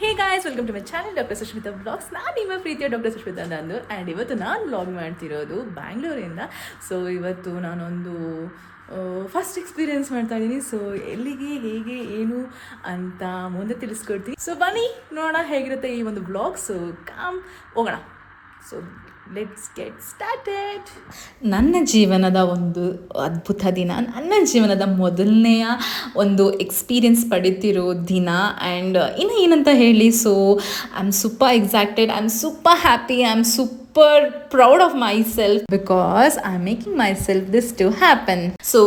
Hey guys, welcome to my channel doctor Sushmita vlogs. ನಾನು ನಿಮ್ಮ ಪ್ರೀತಿಯ ಡಾಕ್ಟರ್ ಸುಶ್ಮಿತಾ ನಂದೂರ್. ಆ್ಯಂಡ್ ಇವತ್ತು ನಾನು ವ್ಲಾಗ್ ಮಾಡ್ತಿರೋದು ಬ್ಯಾಂಗ್ಳೂರಿಂದ. ಸೊ ಇವತ್ತು ನಾನೊಂದು ಫಸ್ಟ್ ಎಕ್ಸ್ಪೀರಿಯೆನ್ಸ್ ಮಾಡ್ತಾ ಇದ್ದೀನಿ. ಸೊ ಎಲ್ಲಿಗೆ, ಹೇಗೆ, ಏನು ಅಂತ ಮುಂದೆ ತಿಳಿಸ್ಕೊಡ್ತೀನಿ. ಸೊ ಬನ್ನಿ ನೋಡೋಣ ಹೇಗಿರುತ್ತೆ ಈ ಒಂದು ವ್ಲಾಗ್. ಸೊ ಕಾಮ್ ಹೋಗೋಣ. So let's get started. ನನ್ನ ಜೀವನದ ಒಂದು ಅದ್ಭುತ ದಿನ, ನನ್ನ ಜೀವನದ ಮೊದಲನೆಯ ಒಂದು ಎಕ್ಸ್ಪೀರಿಯನ್ಸ್ ಪಡಿತಿರೋ ದಿನ. ಆ್ಯಂಡ್ ಇನ್ನು ಏನಂತ ಹೇಳಿ, so I am super excited, I am super happy, I am super proud of myself because I am making myself this to happen. So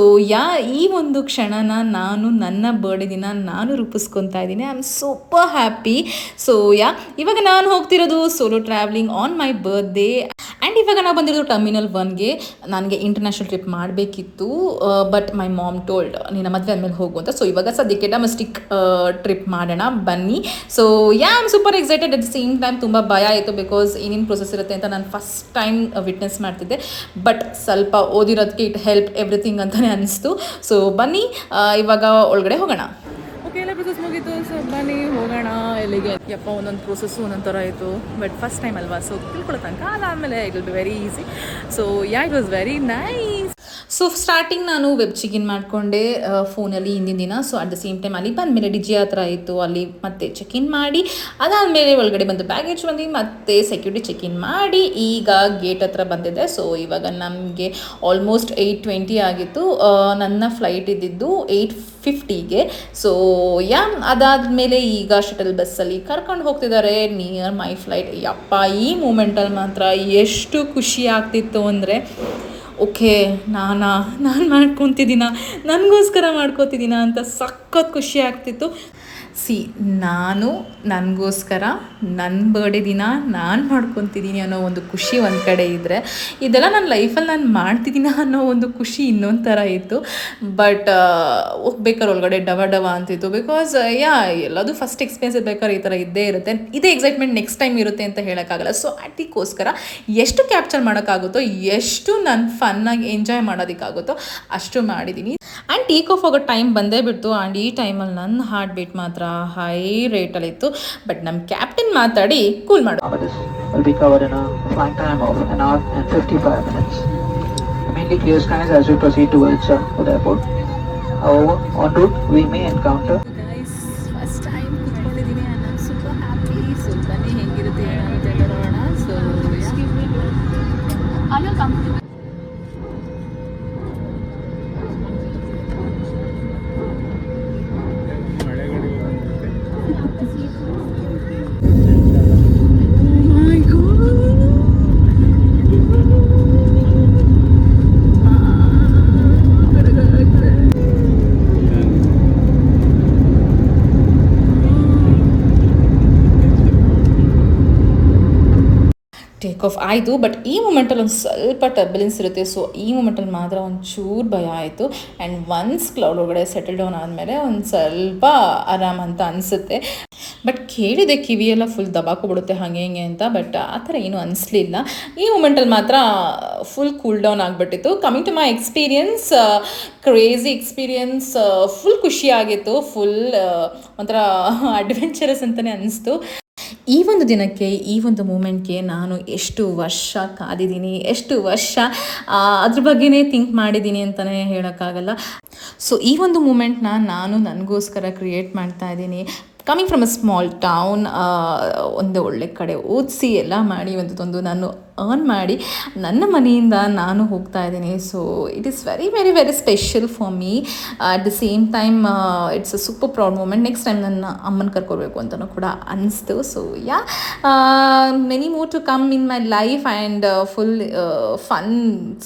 ಈ ಒಂದು ಕ್ಷಣನ ನಾನು ನನ್ನ ಬರ್ಡೇ ದಿನ ನಾನು ರೂಪಿಸ್ಕೊತಾ ಇದ್ದೀನಿ. I am super happy. So ಇವಾಗ ನಾನು ಹೋಗ್ತಿರೋದು solo traveling on my birthday. And ಇವಾಗ ನಾವು ಬಂದಿರೋದು ಟರ್ಮಿನಲ್ 1ಗೆ. ನನಗೆ ಇಂಟರ್ನ್ಯಾಷನಲ್ ಟ್ರಿಪ್ ಮಾಡಬೇಕಿತ್ತು, ಬಟ್ ಮೈ ಮಾಮ್ ಟೋಲ್ಡ್ ನಿನ್ನ ಮದುವೆ ಆದಮೇಲೆ ಹೋಗು ಅಂತ. ಸೊ ಇವಾಗ ಸದ್ಯಕ್ಕೆ ಡೊಮೆಸ್ಟಿಕ್ ಟ್ರಿಪ್ ಮಾಡೋಣ ಬನ್ನಿ. So I am super excited. At the same time ತುಂಬ ಭಯ ಆಯಿತು, ಬಿಕಾಸ್ ಏನೇನು ಪ್ರೊಸೆಸ್ ಇರುತ್ತೆ ಅಂತ ನಾನು ಫಸ್ಟ್ ಟೈಮ್ ವಿಟ್ನೆಸ್ ಮಾಡ್ತಿದ್ದೆ. ಬಟ್ ಸ್ವಲ್ಪ ಓದಿರೋದಕ್ಕೆ ಇಟ್ ಹೆಲ್ಪ್ ಎವ್ರಿಥಿಂಗ್ ಅಂತಲೇ ಅನಿಸ್ತು. ಸೊ ಬನ್ನಿ ಇವಾಗ ಒಳಗಡೆ ಹೋಗೋಣ. ಓಕೆ, ಎಲ್ಲ ಪ್ರೊಸೆಸ್ ಮುಗೀತು. ಸೊ ಬನ್ನಿ ಹೋಗೋಣ. ಎಲ್ಲಿಗೆ ಯಪ್ಪ, ಒಂದೊಂದು ಪ್ರೊಸೆಸ್ಸು ಒಂದೊಂದು ಥರ ಆಯಿತು. ಬಟ್ ಫಸ್ಟ್ ಟೈಮ್ ಅಲ್ವಾ, ಸೊ ತಿಳ್ಕೊಳ್ಳೋ ತನಕ ಅದಾದಮೇಲೆ it will be very easy. So it was very nice. So starting ನಾನು ವೆಬ್ ಚೆಕ್ ಇನ್ ಮಾಡಿಕೊಂಡೆ ಫೋನಲ್ಲಿ ಹಿಂದಿನ ದಿನ. So at the same time ಅಲ್ಲಿ ಬಂದಮೇಲೆ ಡಿಜಿ ಹತ್ರ ಇತ್ತು, ಅಲ್ಲಿ ಮತ್ತೆ ಚೆಕ್ ಇನ್ ಮಾಡಿ ಅದಾದಮೇಲೆ ಒಳಗಡೆ ಬಂದು ಬ್ಯಾಗೇಜ್ ಬಂದು ಮತ್ತೆ ಸೆಕ್ಯೂರಿಟಿ ಚೆಕ್ ಇನ್ ಮಾಡಿ ಈಗ ಗೇಟ್ ಹತ್ರ ಬಂದಿದೆ. ಸೊ ಇವಾಗ ನಮಗೆ ಆಲ್ಮೋಸ್ಟ್ 8:20 ಆಗಿತ್ತು. ನನ್ನ ಫ್ಲೈಟ್ ಇದ್ದಿದ್ದು 8:50ಗೆ. ಸೊ ಅದಾದಮೇಲೆ ಈಗ ಶಟಲ್ ಬಸ್ಸಲ್ಲಿ ಕರ್ಕೊಂಡು ಹೋಗ್ತಿದ್ದಾರೆ ನಿಯರ್ ಮೈ ಫ್ಲೈಟ್. ಯಪ್ಪ, ಈ ಮೂಮೆಂಟಲ್ಲಿ ಮಾತ್ರ ಎಷ್ಟು ಖುಷಿ ಆಗ್ತಿತ್ತು ಅಂದರೆ, ಓಕೆ ನಾನು ಮಾಡ್ಕೊತಿದ್ದೀನ, ನನಗೋಸ್ಕರ ಮಾಡ್ಕೊತಿದ್ದೀನ ಅಂತ ಸಖತ್ ಖುಷಿ ಆಗ್ತಿತ್ತು. ನಾನು ನನಗೋಸ್ಕರ ನನ್ನ ಬರ್ಡೇ ದಿನ ನಾನು ಮಾಡ್ಕೊತಿದ್ದೀನಿ ಅನ್ನೋ ಒಂದು ಖುಷಿ ಒಂದು ಕಡೆ ಇದ್ದರೆ, ಇದೆಲ್ಲ ನನ್ನ ಲೈಫಲ್ಲಿ ನಾನು ಮಾಡ್ತಿದ್ದೀನ ಅನ್ನೋ ಒಂದು ಖುಷಿ ಇನ್ನೊಂದು ಥರ ಇತ್ತು. ಬಟ್ ಹೋಗ್ಬೇಕಾದ್ರೆ ಒಳಗಡೆ ಡವ ಅಂತಿತ್ತು, ಬಿಕಾಸ್ ಎಲ್ಲದು ಫಸ್ಟ್ ಎಕ್ಸ್ಪೀರಿಯನ್ಸ್ ಇರ್ಬೇಕಾದ್ರೆ ಈ ಥರ ಇದ್ದೇ ಇರುತ್ತೆ. ಇದೇ ಎಕ್ಸೈಟ್ಮೆಂಟ್ ನೆಕ್ಸ್ಟ್ ಟೈಮ್ ಇರುತ್ತೆ ಅಂತ ಹೇಳೋಕ್ಕಾಗಲ್ಲ. ಸೊ ಅದಕ್ಕೋಸ್ಕರ ಎಷ್ಟು ಕ್ಯಾಪ್ಚರ್ ಮಾಡೋಕ್ಕಾಗುತ್ತೋ, ಎಷ್ಟು ನಾನು ಫನ್ನಾಗಿ ಎಂಜಾಯ್ ಮಾಡೋದಕ್ಕಾಗುತ್ತೋ ಅಷ್ಟು ಮಾಡಿದ್ದೀನಿ. ಆ್ಯಂಡ್ ಟೇಕ್ ಆಫ್ ಆಗೋ ಟೈಮ್ ಬಂದೇ ಬಿಡ್ತು. ಆ್ಯಂಡ್ ಈ ಟೈಮಲ್ಲಿ ನನ್ನ ಹಾರ್ಟ್ ಬೀಟ್ ಮಾತ್ರ ಹೈ ರೇಟಲ್ಲಿತ್ತು. ಬಟ್ ನಮ್ಮ ಕ್ಯಾಪ್ಟನ್ ಮಾತಾಡಿ ಕೂಲ್ ಮಾಡು. Will be covered in a flying time of an hour and 55 minutes. Mainly clear skies as we proceed towards the airport. However, en route we may encounter. Guys, first time ಕೂತ್ಕೊಂಡಿದ್ದೀನಿ and I'm super happy. So ಬನ್ನಿ ಹೆಂಗಿರುತ್ತೆ ಏನಾಗುತ್ತೆ ಅಂತ ನೋಡೋಣ. So are you comfortable? Take off ಆಯಿತು. But ಈ ಮೂಮೆಂಟಲ್ಲಿ ಒಂದು ಸ್ವಲ್ಪ ಟರ್ಬುಲೆನ್ಸ್ ಇರುತ್ತೆ. ಸೊ ಈ ಮೂಮೆಂಟಲ್ಲಿ ಮಾತ್ರ ಒಂಚೂರು ಭಯ ಆಯಿತು. ಆ್ಯಂಡ್ ಒನ್ಸ್ ಕ್ಲೌಡ್ ಒಳಗಡೆ ಸೆಟಲ್ ಡೌನ್ ಆದಮೇಲೆ ಒಂದು ಸ್ವಲ್ಪ ಆರಾಮ್ ಅಂತ ಅನಿಸುತ್ತೆ. ಬಟ್ ಕೇಳಿದೆ ಕಿವಿಯೆಲ್ಲ ಫುಲ್ ದಬಾಕೊಬಿಡುತ್ತೆ ಹಾಗೆ ಹಿಂಗೆ ಅಂತ. ಬಟ್ ಆ ಥರ ಏನೂ ಅನಿಸ್ಲಿಲ್ಲ. ಈ ಮೂಮೆಂಟಲ್ಲಿ ಮಾತ್ರ ಫುಲ್ ಕೂಲ್ ಡೌನ್ ಆಗಿಬಿಟ್ಟಿತ್ತು. Coming to my experience, crazy experience, full ಖುಷಿಯಾಗಿತ್ತು. ಫುಲ್ ಒಂಥರ ಅಡ್ವೆಂಚರಸ್ ಅಂತಲೇ ಅನಿಸ್ತು. ಈ ಒಂದು ದಿನಕ್ಕೆ, ಈ ಒಂದು ಮೂಮೆಂಟ್ಗೆ ನಾನು ಎಷ್ಟು ವರ್ಷ ಕಾದಿದ್ದೀನಿ, ಎಷ್ಟು ವರ್ಷ ಅದ್ರ ಬಗ್ಗೆನೇ ಥಿಂಕ್ ಮಾಡಿದ್ದೀನಿ ಅಂತಲೇ ಹೇಳೋಕ್ಕಾಗಲ್ಲ. ಸೊ ಈ ಒಂದು ಮೂಮೆಂಟ್ನ ನಾನು ನನಗೋಸ್ಕರ ಕ್ರಿಯೇಟ್ ಮಾಡ್ತಾ ಇದ್ದೀನಿ. Coming from a small town, ಒಂದು ಒಳ್ಳೆ ಕಡೆ ಓದಿಸಿ ಎಲ್ಲ ಮಾಡಿ ಒಂದು ನಾನು ಅರ್ನ್ ಮಾಡಿ ನನ್ನ ಮನೆಯಿಂದ ನಾನು ಹೋಗ್ತಾ ಇದ್ದೀನಿ. So it is very very very special for me. At the same time it's a super proud moment. Next time ನನ್ನ ಅಮ್ಮನ ಕರ್ಕೊಳ್ಬೇಕು ಅಂತಲೂ ಕೂಡ ಅನಿಸ್ತು. So many more to come in my life. And full fun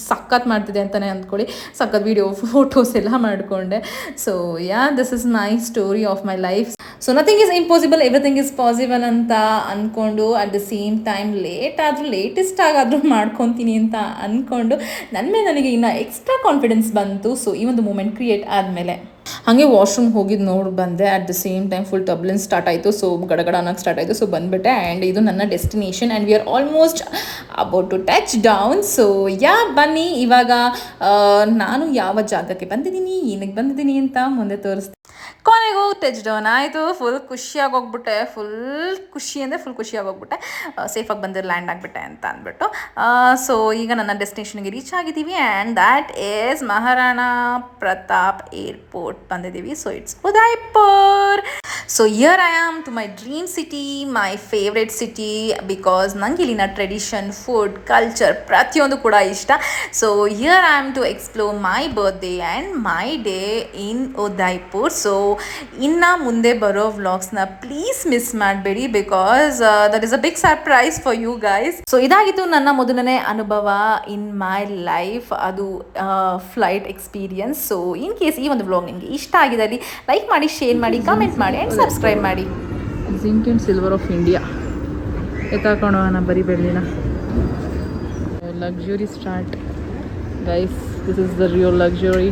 ಸಖತ್ ಮಾಡ್ತಿದೆ ಅಂತಲೇ ಅಂದ್ಕೊಳ್ಳಿ. ಸಖತ್ ವೀಡಿಯೋ ಫೋಟೋಸ್ ಎಲ್ಲ ಮಾಡಿಕೊಂಡೆ. So this is my story of my life. So nothing is impossible, everything is possible ಅಂತ ಅಂದ್ಕೊಂಡು, at the same time latest ಆಗಾದರೂ ಮಾಡ್ಕೊತೀನಿ ಅಂತ ಅಂದ್ಕೊಂಡು ನನ್ನ ಮೇಲೆ ನನಗೆ ಇನ್ನೂ ಎಕ್ಸ್ಟ್ರಾ ಕಾನ್ಫಿಡೆನ್ಸ್ ಬಂತು. ಸೊ ಈ ಒಂದು ಮೂಮೆಂಟ್ ಕ್ರಿಯೇಟ್ ಆದಮೇಲೆ ಹಾಗೆ ವಾಶ್ರೂಮ್ ಹೋಗಿದ್ದು ನೋಡಿ ಬಂದೆ. At the same time full turbulence start ಆಯಿತು. ಸೊ ಗಡಗಡ ಅನ್ನೋಕ್ಕೆ ಸ್ಟಾರ್ಟ್ ಆಯಿತು. ಸೊ ಬಂದುಬಿಟ್ಟೆ. ಆ್ಯಂಡ್ ಇದು ನನ್ನ destination and we are almost about to touch down. So ಬನ್ನಿ ಇವಾಗ ನಾನು ಯಾವ ಜಾಗಕ್ಕೆ ಬಂದಿದ್ದೀನಿ, ಏನಕ್ಕೆ ಬಂದಿದ್ದೀನಿ ಅಂತ ಮುಂದೆ ತೋರಿಸ್ತೀನಿ. ಕೊನೆಗೂ ಟಚ್ ಡೌನ್ ಆಯಿತು. ಫುಲ್ ಖುಷಿಯಾಗಿ ಹೋಗ್ಬಿಟ್ಟೆ, ಫುಲ್ ಖುಷಿ ಅಂದರೆ ಫುಲ್ ಖುಷಿಯಾಗಿ ಹೋಗ್ಬಿಟ್ಟೆ, ಸೇಫಾಗಿ ಬಂದು ಲ್ಯಾಂಡ್ ಆಗಿಬಿಟ್ಟೆ ಅಂತ ಅಂದ್ಬಿಟ್ಟು. ಸೊ ಈಗ ನನ್ನ ಡೆಸ್ಟಿನೇಷನ್ಗೆ ರೀಚ್ ಆಗಿದ್ದೀವಿ and that is Maharana Pratap airport ಬಂದಿದ್ದೀವಿ. So it's Udaipur. So here I am to my dream city, my favourite city, because ನಂಗೆ ಇಲ್ಲಿನ ಟ್ರೆಡಿಷನ್, ಫುಡ್, ಕಲ್ಚರ್ ಪ್ರತಿಯೊಂದು ಕೂಡ ಇಷ್ಟ. So here I am to explore my birthday and my day in Udaipur. So ಇನ್ನು ಮುಂದೆ ಬರೋ ವ್ಲಾಗ್ಸ್ನ ಪ್ಲೀಸ್ ಮಿಸ್ ಮಾಡಬೇಡಿ, because that is a big surprise for you guys. So ಇದಾಗಿತ್ತು ನನ್ನ ಮೊದಲನೇ ಅನುಭವ ಇನ್ ಮೈ ಲೈಫ್, ಅದು flight experience. So in case ಈ ಒಂದು ವ್ಲಾಗ್ ನಿಮಗೆ ಇಷ್ಟ ಆಗಿದ್ದಲ್ಲಿ ಲೈಕ್ ಮಾಡಿ, ಶೇರ್ ಮಾಡಿ, ಕಮೆಂಟ್ ಮಾಡಿ ಆ್ಯಂಡ್ ಸಬ್ಸ್ಕ್ರೈಬ್ ಮಾಡಿ. Zinc and silver of India ಎತ್ತಾಕೊಳ್ಳೋಣ ಬರೀ ಬೆಳ್ಳಿನ. Luxury start guys, this is the real luxury.